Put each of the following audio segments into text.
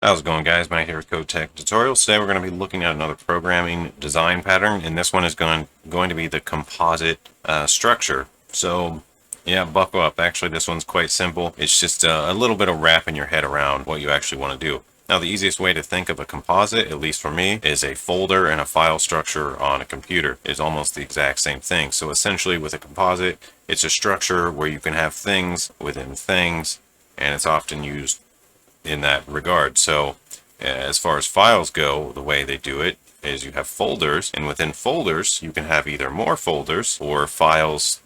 How's it going, guys? Mike here with Code Tech Tutorials. Today we're going to be looking at another programming design pattern, and this one is going to be the composite structure. So yeah, buckle up. Actually, this one's quite simple. It's just a little bit of wrapping your head around what you actually want to do. Now, the easiest way to think of a composite, at least for me, is a folder and a file structure on a computer. It's almost the exact same thing. So essentially with a composite, it's a structure where you can have things within things, and it's often used in that regard. So as far as files go, the way they do it is you have folders, and within folders you can have either more folders or files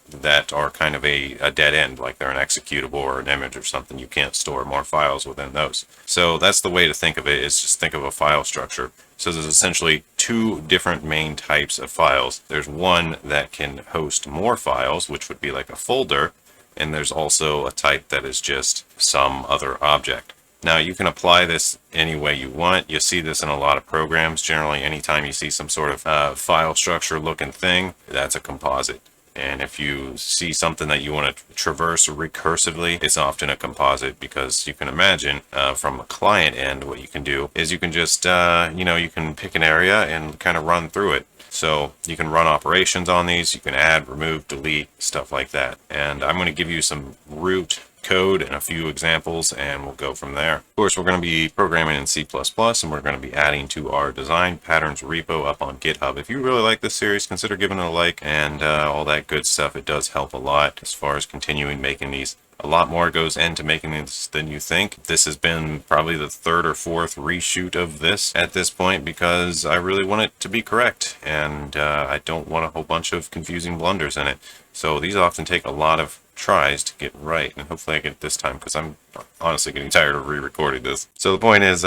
that are kind of a dead end, like they're an executable or an image or something. You can't store more files within those. So that's the way to think of it, is just think of a file structure. So there's essentially two different main types of files. There's one that can host more files, which would be like a folder, and there's also a type that is just some other object. Now you can apply this any way you want. You see this in a lot of programs. Generally, anytime you see some sort of file structure looking thing, that's a composite. And if you see something that you want to traverse recursively, it's often a composite, because you can imagine from a client end, what you can do is you can just, you can pick an area and kind of run through it. So you can run operations on these. You can add, remove, delete, stuff like that. And I'm going to give you some root code and a few examples, and we'll go from there. Of course, we're going to be programming in C++, and we're going to be adding to our design patterns repo up on GitHub. If you really like this series, consider giving it a like and all that good stuff. It does help a lot as far as continuing making these. A lot more goes into making this than you think. This has been probably the third or fourth reshoot of this at this point, because I really want it to be correct, and I don't want a whole bunch of confusing blunders in it. So these often take a lot of tries to get right, and hopefully I get it this time, because I'm honestly getting tired of re-recording this. So the point is,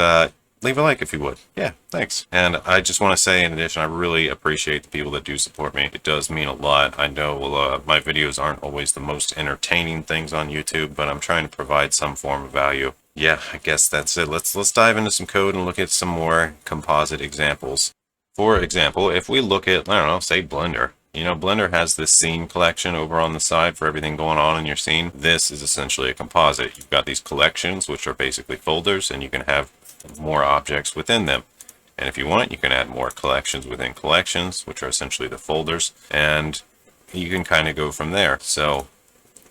leave a like if you would. Yeah, thanks. And I just want to say, in addition, I really appreciate the people that do support me. It does mean a lot. I know my videos aren't always the most entertaining things on YouTube, but I'm trying to provide some form of value. Yeah, I guess that's it. Let's dive into some code and look at some more composite examples. For example, if we look at, I don't know, say Blender. Blender has this scene collection over on the side for everything going on in your scene. This is essentially a composite. You've got these collections, which are basically folders, and you can have more objects within them. And if you want, you can add more collections within collections, which are essentially the folders, and you can kind of go from there. So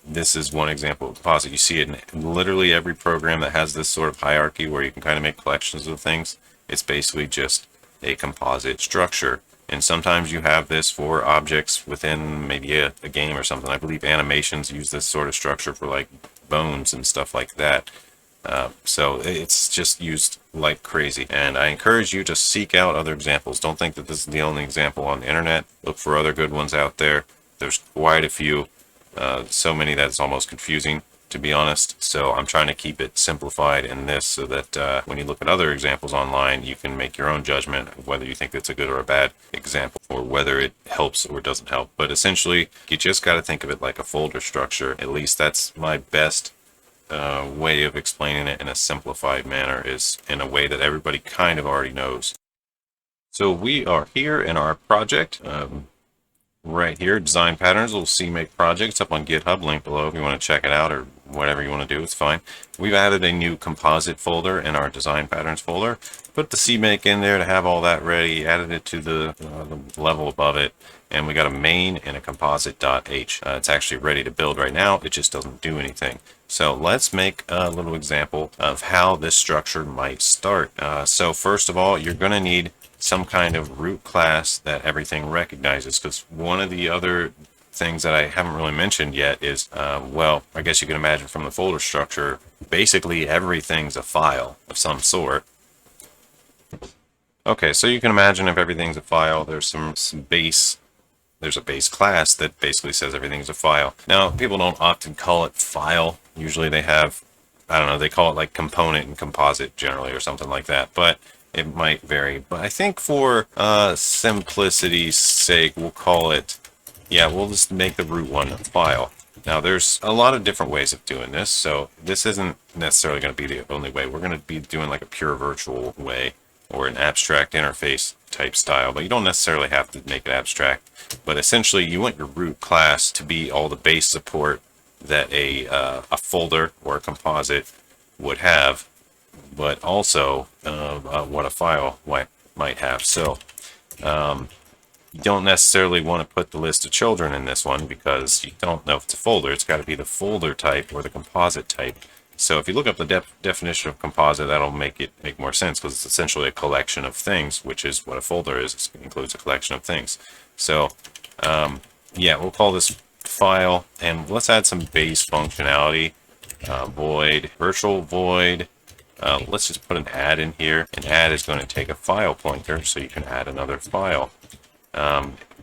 this is one example of composite. You see it in literally every program that has this sort of hierarchy where you can kind of make collections of things. It's basically just a composite structure. And sometimes you have this for objects within maybe a game or something. I believe animations use this sort of structure for like bones and stuff like that. So it's just used like crazy. And I encourage you to seek out other examples. Don't think that this is the only example on the internet. Look for other good ones out there. There's quite a few. So many that it's almost confusing, to be honest. So I'm trying to keep it simplified in this, so that when you look at other examples online, you can make your own judgment of whether you think it's a good or a bad example, or whether it helps or doesn't help. But essentially, you just got to think of it like a folder structure. At least that's my best way of explaining it in a simplified manner, is in a way that everybody kind of already knows. So we are here in our project. Right here, design patterns, little CMake projects up on GitHub, link below if you want to check it out, or whatever you want to do, it's fine. We've added a new composite folder in our design patterns folder, put the CMake in there to have all that ready, added it to the level above it, and we got a main and a composite.h. It's actually ready to build right now, it just doesn't do anything. So let's make a little example of how this structure might start. So first of all, you're going to need some kind of root class that everything recognizes, because one of the other things that I haven't really mentioned yet is, well, I guess you can imagine from the folder structure, basically everything's a file of some sort. Okay, so you can imagine if everything's a file, there's there's a base class that basically says everything's a file. Now, people don't often call it file. Usually they have, I don't know, they call it like component and composite generally, or something like that, but it might vary. But I think for simplicity's sake, we'll call it, yeah, we'll just make the root one a file. Now, there's a lot of different ways of doing this, so this isn't necessarily going to be the only way. We're going to be doing like a pure virtual way, or an abstract interface type style, but you don't necessarily have to make it abstract. But essentially, you want your root class to be all the base support that a folder or a composite would have. but also what a file might have. So you don't necessarily want to put the list of children in this one because you don't know if it's a folder. It's got to be the folder type or the composite type. So if you look up the definition of composite, that'll make more sense, because it's essentially a collection of things, which is what a folder is. It includes a collection of things. So yeah, we'll call this file, and let's add some base functionality. Void, virtual void. Let's just put an add in here. An add is going to take a file pointer, so you can add another file.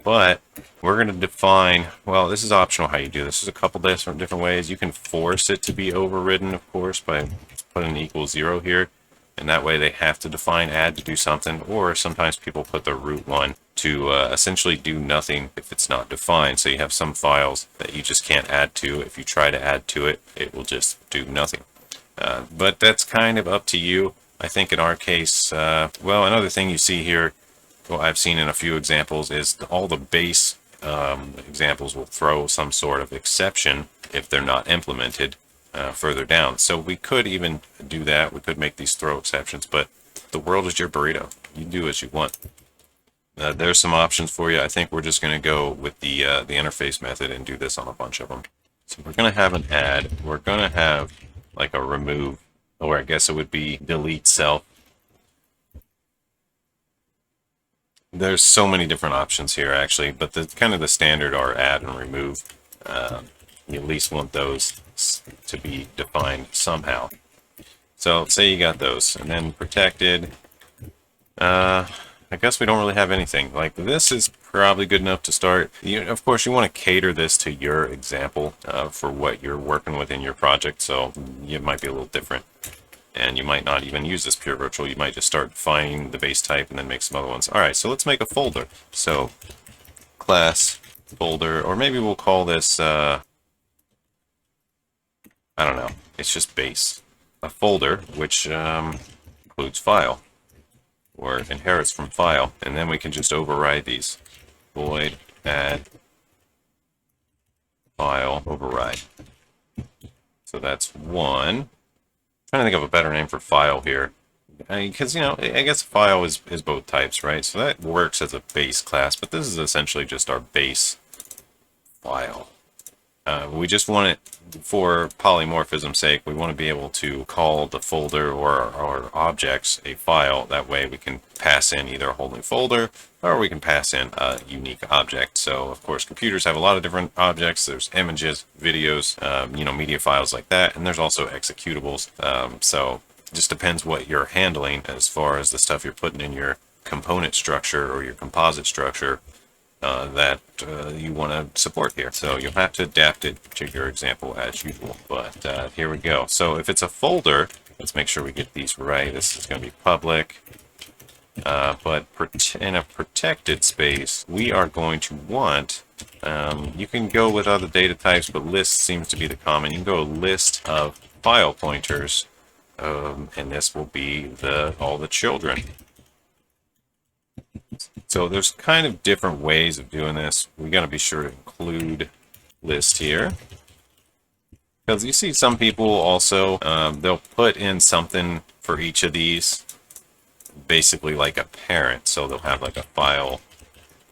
But we're going to define, well, this is optional how you do this. There's a couple different ways. You can force it to be overridden, of course, by putting an equals 0 here. And that way they have to define add to do something. Or sometimes people put the root one to essentially do nothing if it's not defined. So you have some files that you just can't add to. If you try to add to it, it will just do nothing. But that's kind of up to you. I think in our case, well, another thing you see here, what I've seen in a few examples, is all the base examples will throw some sort of exception if they're not implemented further down. So we could even do that. We could make these throw exceptions, but the world is your burrito. You do as you want. There's some options for you. I think we're just going to go with the interface method and do this on a bunch of them. So we're going to have an add. We're going to have like a remove, or I guess it would be delete self. There's so many different options here, actually, but the kind of the standard are add and remove. You at least want those to be defined somehow. So say you got those, and then protected. I guess we don't really have anything. Like, this is probably good enough to start. Of course, you want to cater this to your example for what you're working with in your project, so it might be a little different. And you might not even use this pure virtual. You might just start defining the base type and then make some other ones. All right, so let's make a folder. So class folder, or maybe we'll call this, I don't know, it's just base. A folder, which includes file, or inherits from file. And then we can just override these. Void, add, file, override. So that's one. Trying to think of a better name for file here, because I guess file is both types, right? So that works as a base class, but this is essentially just our base file. We just want it, for polymorphism's sake, we want to be able to call the folder or our objects a file. That way we can pass in either a whole new folder, or we can pass in a unique object. So of course computers have a lot of different objects. There's images, videos, media files like that, and there's also executables. So it just depends what you're handling as far as the stuff you're putting in your component structure or your composite structure that you want to support here. So you'll have to adapt it to your example as usual, but here we go. So if it's a folder, let's make sure we get these right. This is going to be public, but in a protected space, we are going to want, you can go with other data types, but list seems to be the common. You can go list of file pointers, and this will be all the children. So there's kind of different ways of doing this. We got to be sure to include list here, because you see some people also they'll put in something for each of these, basically like a parent. So they'll have like a file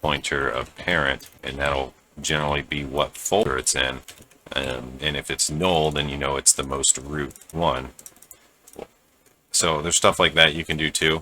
pointer of parent, and that'll generally be what folder it's in. And if it's null, then you know it's the most root one. So there's stuff like that you can do too.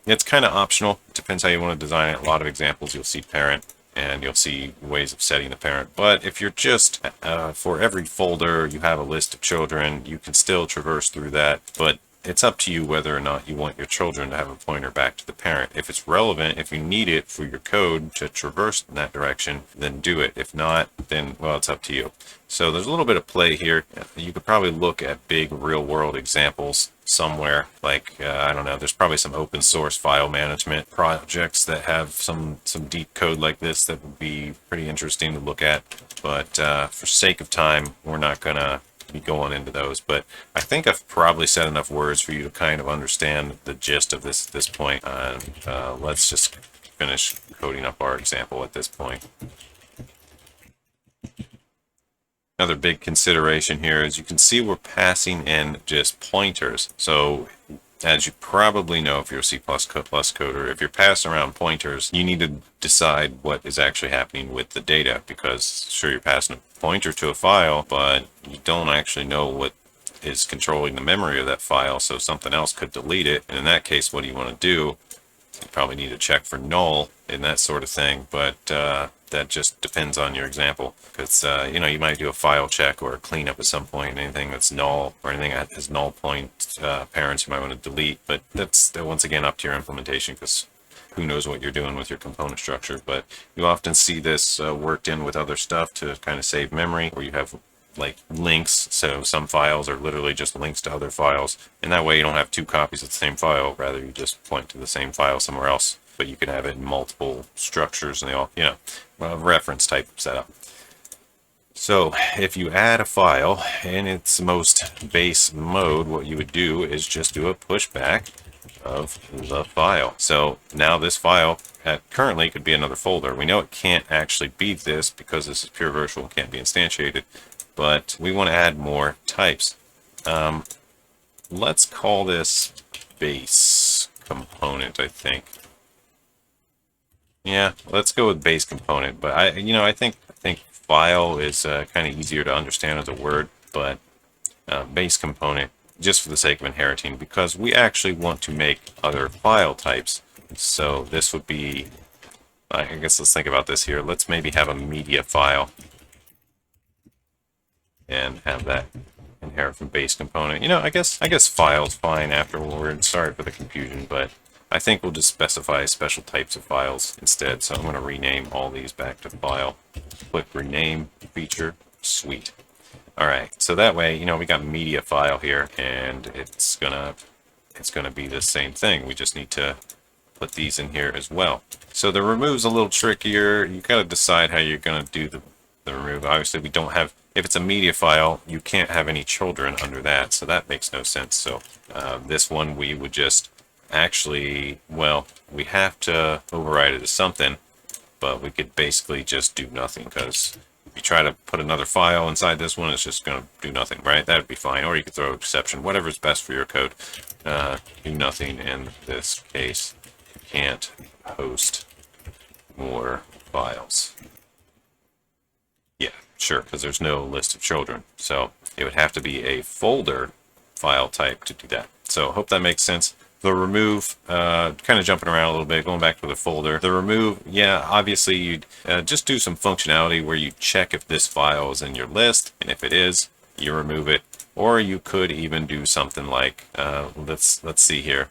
It's kind of optional. It depends how you want to design it. A lot of examples you'll see parent, and you'll see ways of setting the parent. But if you're just, for every folder you have a list of children, you can still traverse through that. But it's up to you whether or not you want your children to have a pointer back to the parent. If it's relevant, if you need it for your code to traverse in that direction, then do it. If not, then, well, it's up to you. So there's a little bit of play here. You could probably look at big real-world examples somewhere. Like, I don't know, there's probably some open source file management projects that have some deep code like this that would be pretty interesting to look at. But for sake of time, we're not going to be going into those, but I think I've probably said enough words for you to kind of understand the gist of this at this point. Let's just finish coding up our example at this point. Another big consideration here is you can see we're passing in just pointers. So as you probably know, if you're a C++ coder, if you're passing around pointers, you need to decide what is actually happening with the data, because sure, you're passing a pointer to a file, but you don't actually know what is controlling the memory of that file, so something else could delete it. And in that case, what do you want to do? You probably need to check for null and that sort of thing, but that just depends on your example, because you know, you might do a file check or a cleanup at some point. Anything that's null or anything that has null point parents, you might want to delete, but that's once again up to your implementation, because who knows what you're doing with your component structure. But you often see this worked in with other stuff to kind of save memory, where you have like links, so some files are literally just links to other files, and that way you don't have two copies of the same file, rather you just point to the same file somewhere else, but you can have it in multiple structures and they all, you know, reference type setup. So if you add a file in its most base mode, what you would do is just do a pushback of the file. So now this file currently could be another folder. We know it can't actually be this because this is pure virtual, can't be instantiated, but we want to add more types. Let's call this base component, I think. Yeah, let's go with base component. But I think file is kind of easier to understand as a word, but base component, just for the sake of inheriting, because we actually want to make other file types. So this would be, I guess let's think about this here. Let's maybe have a media file and have that inherit from base component. You know, I guess file's fine afterward. Sorry for the confusion, but I think we'll just specify special types of files instead. So I'm going to rename all these back to file. Click rename feature. Sweet. All right. So that way, you know, we got media file here, and it's gonna be the same thing. We just need to put these in here as well. So the remove's a little trickier. You got to decide how you're going to do the remove. Obviously, we don't have, if it's a media file, you can't have any children under that, so that makes no sense. So this one, we would just actually, well, we have to override it as something, but we could basically just do nothing, because if you try to put another file inside this one, it's just going to do nothing, right? That would be fine. Or you could throw exception, whatever's best for your code. Do nothing in this case. Can't host more files. Yeah, sure, because there's no list of children. So it would have to be a folder file type to do that. So hope that makes sense. The remove, kind of jumping around a little bit, going back to the folder. The remove, yeah, obviously you'd just do some functionality where you check if this file is in your list, and if it is, you remove it. Or you could even do something like, let's see here.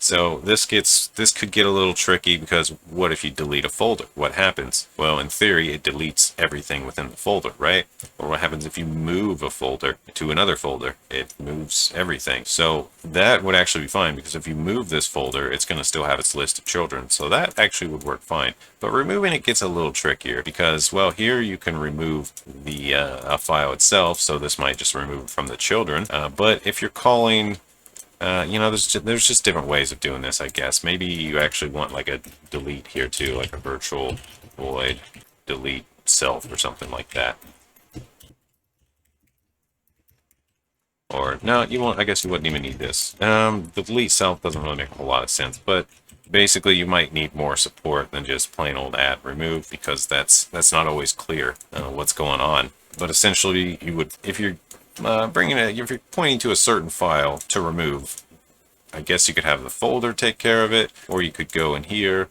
So this could get a little tricky, because what if you delete a folder? What happens? Well, in theory, it deletes everything within the folder, right? Or what happens if you move a folder to another folder? It moves everything. So that would actually be fine, because if you move this folder, it's going to still have its list of children. So that actually would work fine. But removing it gets a little trickier, because, well, here you can remove the file itself. So this might just remove it from the children. But if you're calling, you know, there's just different ways of doing this, I guess. Maybe you actually want like a delete here too, like a virtual void delete self or something like that. Or no, you won't. I guess you wouldn't even need this. The delete self doesn't really make a whole lot of sense, but basically you might need more support than just plain old add remove, because that's not always clear what's going on. But essentially, you would, if you're if you're pointing to a certain file to remove, I guess you could have the folder take care of it, or you could go in here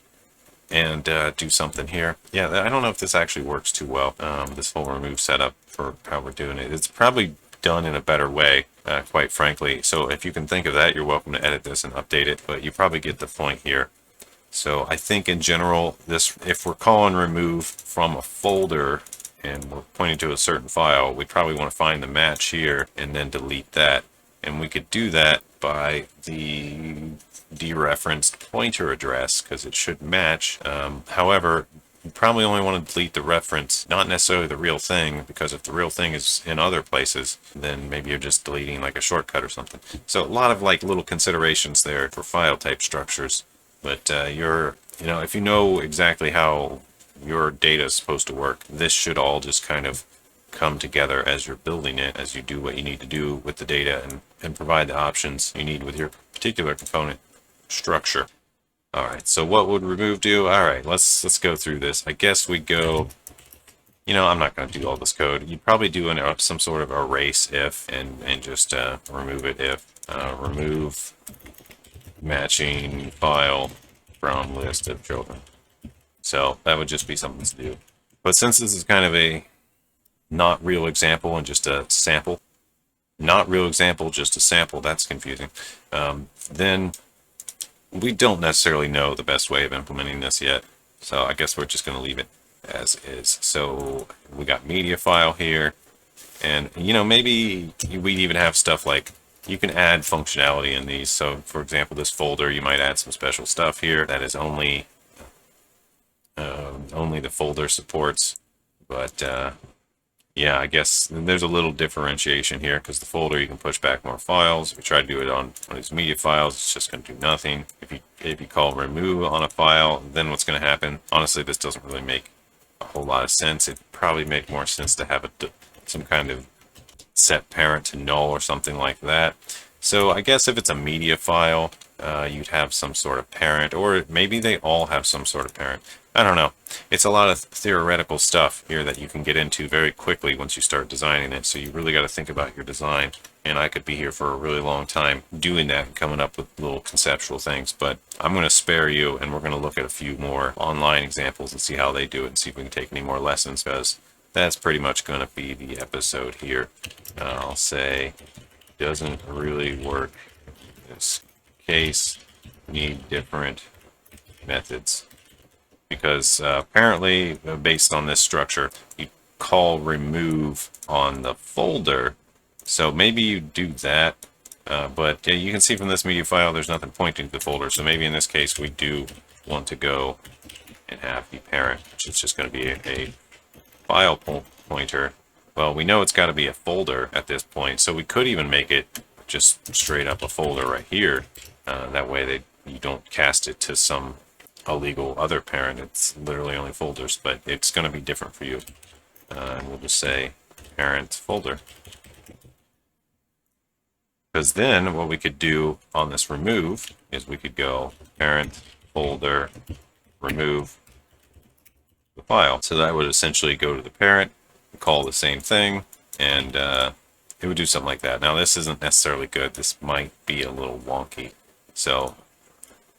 and do something here. Yeah, I don't know if this actually works too well, this whole remove setup for how we're doing it. It's probably done in a better way, quite frankly. So if you can think of that, you're welcome to edit this and update it, but you probably get the point here. So I think in general, if we're calling remove from a folder and we're pointing to a certain file, we probably want to find the match here and then delete that. And we could do that by the dereferenced pointer address, because it should match. However, you probably only want to delete the reference, not necessarily the real thing, because if the real thing is in other places, then maybe you're just deleting like a shortcut or something. So a lot of like little considerations there for file type structures. But you know, if you know exactly how your data is supposed to work, this should all just kind of come together as you're building it, as you do what you need to do with the data and provide the options you need with your particular component structure. All right, so what would remove do? All right, let's go through this. I guess we go, I'm not going to do all this code. You'd probably do some sort of erase if and just remove it if. Remove matching file from list of children. So that would just be something to do. But since this is kind of a not real example and just a sample, not real example, just a sample, that's confusing. Then we don't necessarily know the best way of implementing this yet. So I guess we're just going to leave it as is. So we got media file here. And, maybe we'd even have stuff like you can add functionality in these. So, for example, this folder, you might add some special stuff here that is only the folder supports. But, yeah, I guess there's a little differentiation here because the folder, you can push back more files. If you try to do it on these media files, it's just going to do nothing. If you call remove on a file, then what's going to happen? Honestly, this doesn't really make a whole lot of sense. It'd probably make more sense to have some kind of set parent to null or something like that. So I guess if it's a media file, you'd have some sort of parent, or maybe they all have some sort of parent. I don't know. It's a lot of theoretical stuff here that you can get into very quickly once you start designing it. So you really got to think about your design. And I could be here for a really long time doing that and coming up with little conceptual things. But I'm going to spare you, and we're going to look at a few more online examples and see how they do it and see if we can take any more lessons, because that's pretty much going to be the episode here. I'll say doesn't really work in this case. Need different methods. Because apparently, based on this structure, you call remove on the folder. So maybe you do that. But yeah, you can see from this media file, there's nothing pointing to the folder. So maybe in this case, we do want to go and have the parent, which is just going to be a file pointer. Well, we know it's got to be a folder at this point. So we could even make it just straight up a folder right here. That way you don't cast it to some illegal other parent. It's literally only folders, but it's going to be different for you. And we'll just say parent folder. Because then what we could do on this remove is we could go parent folder remove the file. So that would essentially go to the parent, call the same thing, and it would do something like that. Now this isn't necessarily good. This might be a little wonky. So,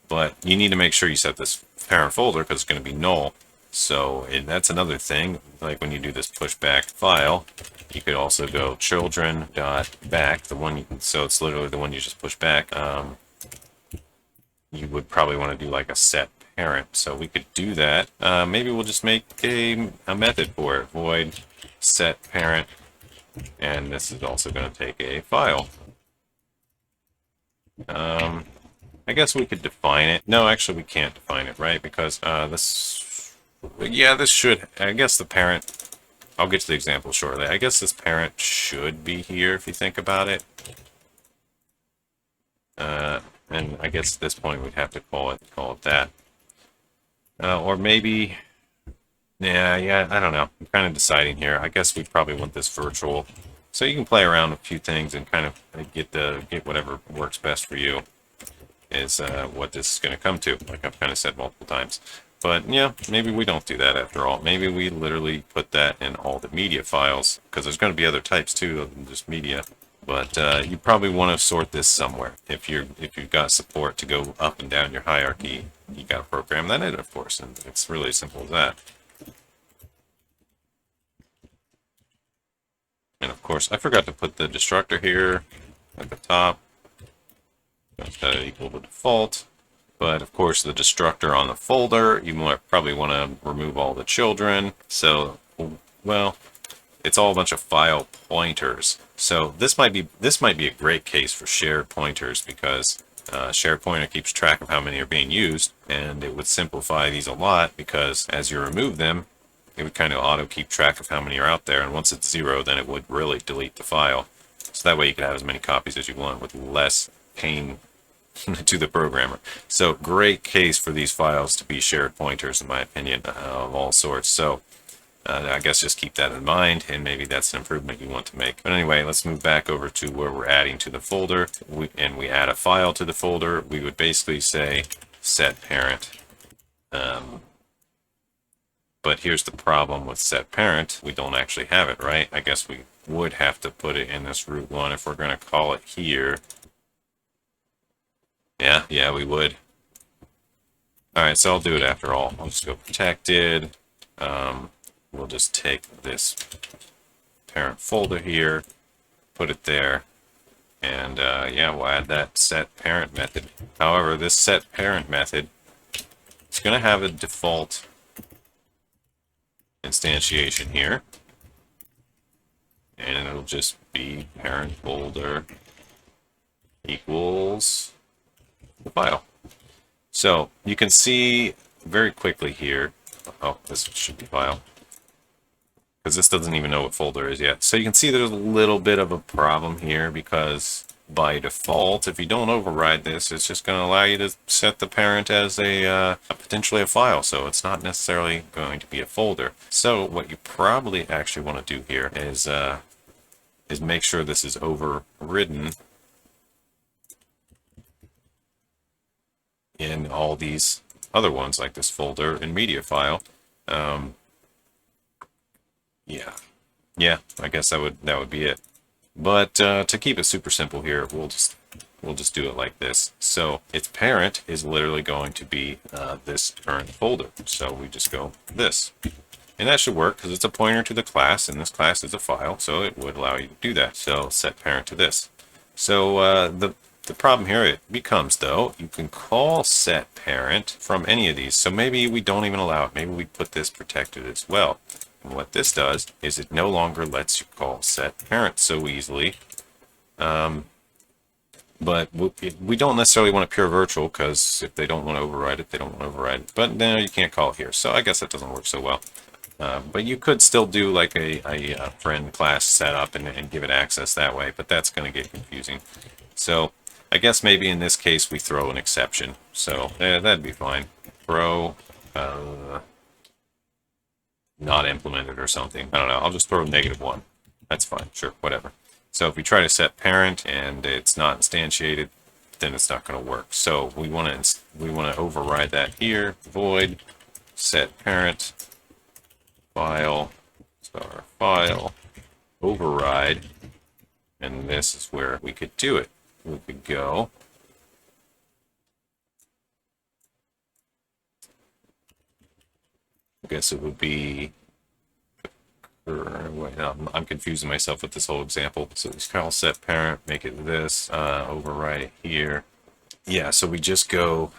but you need to make sure you set this parent folder because it's going to be null. So that's another thing. Like when you do this pushback file, you could also go children.back, so it's literally the one you just push back. You would probably want to do like a set parent. So we could do that. Maybe we'll just make a method for it. Void set parent. And this is also going to take a file. I guess we could define it. No, actually we can't define it, right? Because this should, I guess the parent, I'll get to the example shortly. I guess this parent should be here if you think about it. And I guess at this point we'd have to call it that. Or maybe, yeah, I don't know. I'm kind of deciding here. I guess we probably want this virtual. So you can play around with a few things and kind of get whatever works best for you is what this is going to come to, like I've kind of said multiple times. But yeah, maybe we don't do that after all. Maybe we literally put that in all the media files, because there's going to be other types too other than just media. But you probably want to sort this somewhere. If you've got support to go up and down your hierarchy, you got to program that in, of course, and it's really as simple as that. And of course, I forgot to put the destructor here at the top. Set it equal to default. But of course, the destructor on the folder, you might probably want to remove all the children. So, well, it's all a bunch of file pointers. So this might be a great case for shared pointers, because shared pointer keeps track of how many are being used, and it would simplify these a lot, because as you remove them, it would kind of auto keep track of how many are out there, and once it's 0, then it would really delete the file. So that way you could have as many copies as you want with less pain to the programmer. So great case for these files to be shared pointers, in my opinion, of all sorts. So I guess just keep that in mind, and maybe that's an improvement you want to make. But anyway, let's move back over to where we're adding to the folder, and we add a file to the folder. We would basically say set parent. But here's the problem with set parent. We don't actually have it, right? I guess we would have to put it in this root one if we're going to call it here. Yeah, we would. All right, so I'll do it after all. I'll just go protected. We'll just take this parent folder here, put it there, and yeah, we'll add that set parent method. However, this set parent method, it's going to have a default instantiation here, and it'll just be parent folder equals the file. So you can see very quickly here, oh, this should be file, because this doesn't even know what folder is yet. So you can see there's a little bit of a problem here, because by default, if you don't override this, it's just going to allow you to set the parent as a potentially a file. So it's not necessarily going to be a folder. So what you probably actually want to do here is make sure this is overridden in all these other ones, like this folder and media file. Yeah, I guess that would be it. But to keep it super simple here, we'll just do it like this. So its parent is literally going to be this current folder. So we just go this. And that should work because it's a pointer to the class, and this class is a file, so it would allow you to do that. So set parent to this. So the problem here it becomes, though, you can call set parent from any of these. So maybe we don't even allow it. Maybe we put this protected as well. And what this does is it no longer lets you call set parent so easily. But we don't necessarily want it pure virtual, because if they don't want to override it, they don't want to override it. But no, you can't call it here. So I guess that doesn't work so well. But you could still do like a friend class setup and give it access that way, but that's going to get confusing. So I guess maybe in this case we throw an exception. So that'd be fine. Throw not implemented or something. I don't know. I'll just throw -1. That's fine. Sure, whatever. So if we try to set parent and it's not instantiated, then it's not going to work. So we want to override that here. Void set parent file star file override, and this is where we could do it. We could go I guess it would be, wait, no, I'm confusing myself with this whole example. So we call set parent, make it this, override it here. Yeah, so we just go,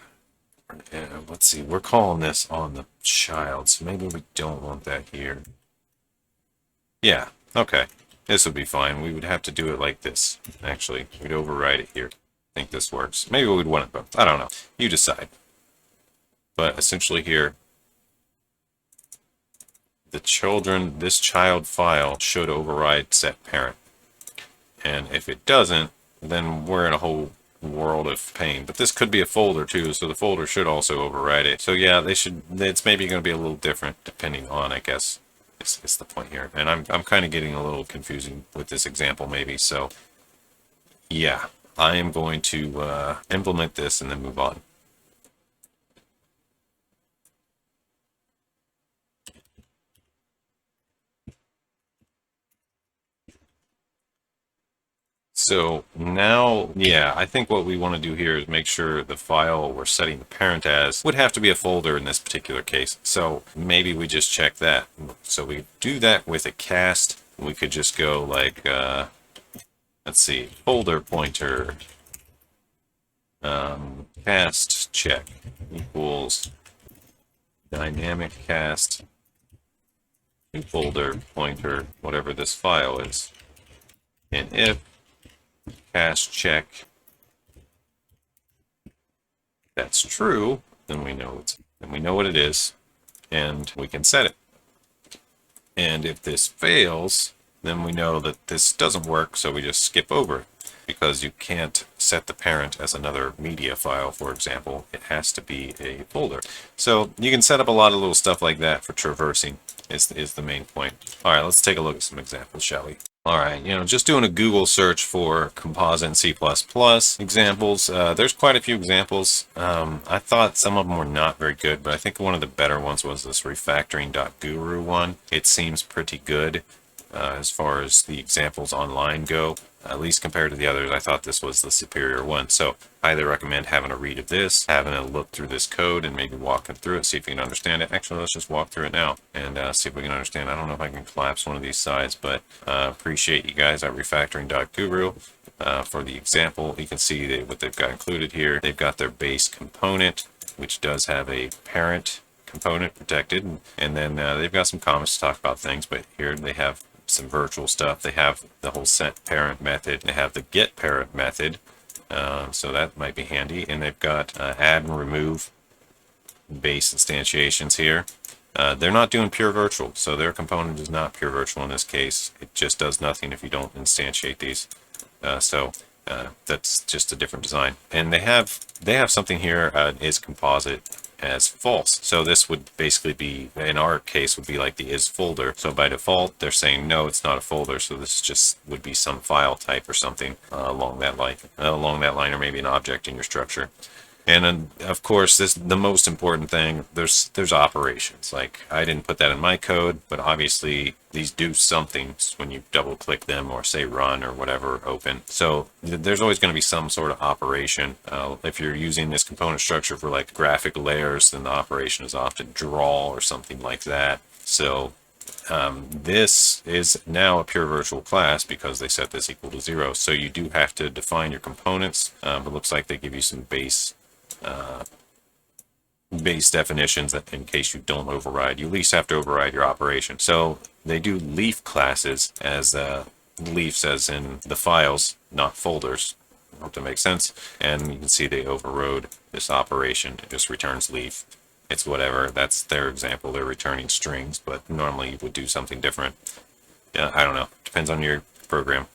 let's see, we're calling this on the child, so maybe we don't want that here. Yeah, okay, this would be fine. We would have to do it like this, actually. We'd override it here. I think this works. Maybe we'd want it both. I don't know. You decide. But essentially here, this child file should override set parent. And if it doesn't, then we're in a whole world of pain. But this could be a folder too, so the folder should also override it. So yeah, it's maybe going to be a little different depending on, I guess, is the point here. And I'm kind of getting a little confusing with this example maybe. So yeah, I am going to implement this and then move on. So now, yeah, I think what we want to do here is make sure the file we're setting the parent as would have to be a folder in this particular case. So maybe we just check that. So we do that with a cast. We could just go like, let's see, folder pointer cast check equals dynamic cast new folder pointer, whatever this file is. And if cast check that's true, then we know what it is, and we can set it. And if this fails, then we know that this doesn't work, so we just skip over it, because you can't set the parent as another media file, for example. It has to be a folder. So you can set up a lot of little stuff like that for traversing. is the main point. All right, let's take a look at some examples, shall we? All right, just doing a Google search for Composite and C++ examples. There's quite a few examples. I thought some of them were not very good, but I think one of the better ones was this refactoring.guru one. It seems pretty good as far as the examples online go. At least compared to the others, I thought this was the superior one. So I highly recommend having a read of this, having a look through this code, and maybe walking through it, see if you can understand it. Actually, let's just walk through it now and see if we can understand. I don't know if I can collapse one of these sides, but appreciate you guys at refactoring.guru for the example. You can see what they've got included here. They've got their base component, which does have a parent component protected, and then they've got some comments to talk about things, but here they have some virtual stuff. They have the whole set parent method. They have the get parent method, so that might be handy. And they've got add and remove base instantiations here. They're not doing pure virtual, so their component is not pure virtual in this case. It just does nothing if you don't instantiate these. So that's just a different design. And they have something here is composite as false. So this would basically be, in our case, would be like the is folder. So by default, they're saying no, it's not a folder. So this just would be some file type or something along that line, or maybe an object in your structure. And of course, the most important thing, there's operations. Like, I didn't put that in my code, but obviously these do something when you double click them or say run or whatever, open. So there's always going to be some sort of operation. If you're using this component structure for like graphic layers, then the operation is often draw or something like that. So this is now a pure virtual class because they set this equal to 0. So you do have to define your components, but it looks like they give you some base definitions that in case you don't override, you at least have to override your operation. So they do leaf classes as leafs as in the files, not folders. I hope that makes sense. And you can see they overrode this operation. It just returns leaf. It's whatever. That's their example. They're returning strings, but normally you would do something different. I don't know. Depends on your program.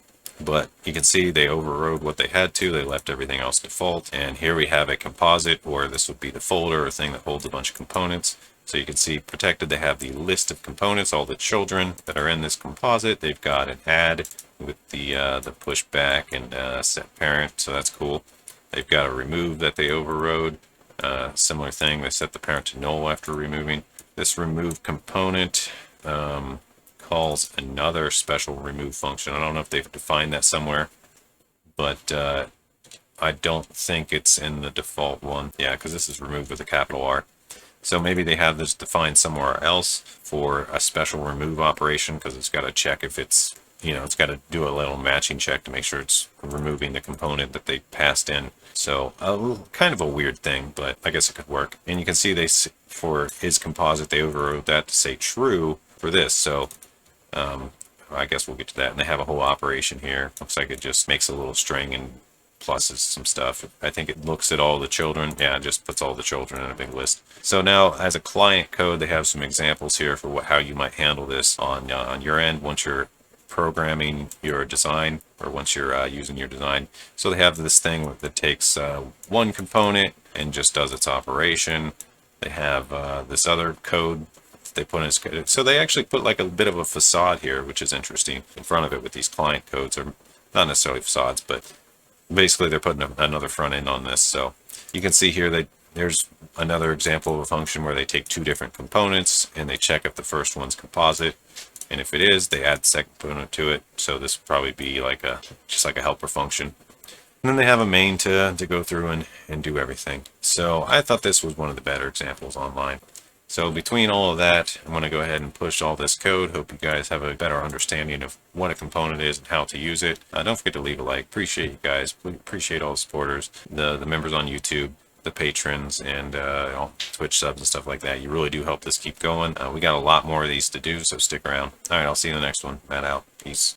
But you can see they overrode what they had to. They left everything else default. And here we have a composite, or this would be the folder or thing that holds a bunch of components. So you can see protected, they have the list of components, all the children that are in this composite. They've got an add with the pushback and set parent, so that's cool. They've got a remove that they overrode. Similar thing, they set the parent to null after removing. This remove component calls another special remove function. I don't know if they've defined that somewhere, but I don't think it's in the default one. Yeah, because this is removed with a capital R. So maybe they have this defined somewhere else for a special remove operation, because it's got to check if it's, it's got to do a little matching check to make sure it's removing the component that they passed in. So kind of a weird thing, but I guess it could work. And you can see for his composite, they overrode that to say true for this. So I guess we'll get to that. And they have a whole operation here. Looks like it just makes a little string and pluses some stuff. I think it looks at all the children. Yeah, it just puts all the children in a big list. So now as a client code, they have some examples here for how you might handle this on your end once you're programming your design, or once you're using your design. So they have this thing that takes one component and just does its operation. They have this other code they put in. So they actually put like a bit of a facade here, which is interesting, in front of it with these client codes, or not necessarily facades, but basically they're putting another front end on this. So you can see here there's another example of a function where they take two different components and they check if the first one's composite, and if it is, they add the second component to it. So this would probably be like just like a helper function. And then they have a main to go through and do everything. So I thought this was one of the better examples online. So between all of that, I'm going to go ahead and push all this code. Hope you guys have a better understanding of what a component is and how to use it. Don't forget to leave a like. Appreciate you guys. Appreciate all the supporters, the members on YouTube, the patrons, and all Twitch subs and stuff like that. You really do help this keep going. We got a lot more of these to do, so stick around. All right, I'll see you in the next one. Matt out. Peace.